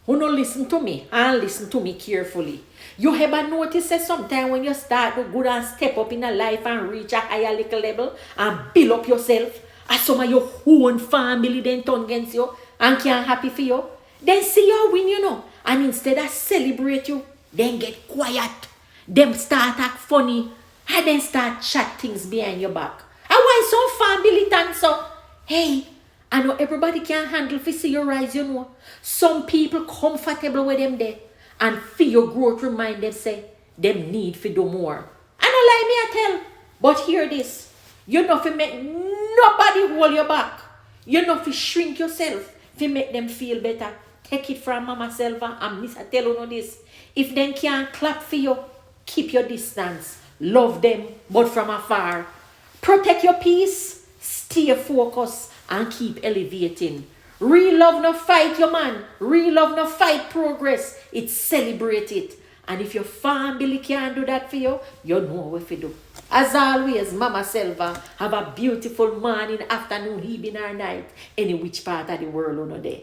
Who no listen to me and listen to me carefully. You ever notice that sometime when you start to good and step up in a life and reach a higher little level and build up yourself, as some of your own family then turn against you and can't happy for you, then see you win, and instead of celebrate you, then get quiet. Them start act funny and then start chat things behind your back. And why some family done so? Hey, I know everybody can handle to see you rise, Some people comfortable with them there and feel your growth remind them say, them need to do more. I don't like me I tell, but hear this. You know fi make nobody hold your back. You know fi shrink yourself fi make them feel better. Take it from Mama Selva and Miss I tell you this. If them can't clap for you, keep your distance. Love them, but from afar. Protect your peace, stay focused, and keep elevating. Real love no fight your man. Real love no fight progress. It's celebrate it. And if your family can't do that for you, you know what to do. As always, Mama Selva, have a beautiful morning, afternoon, evening or night, any which part of the world you know there.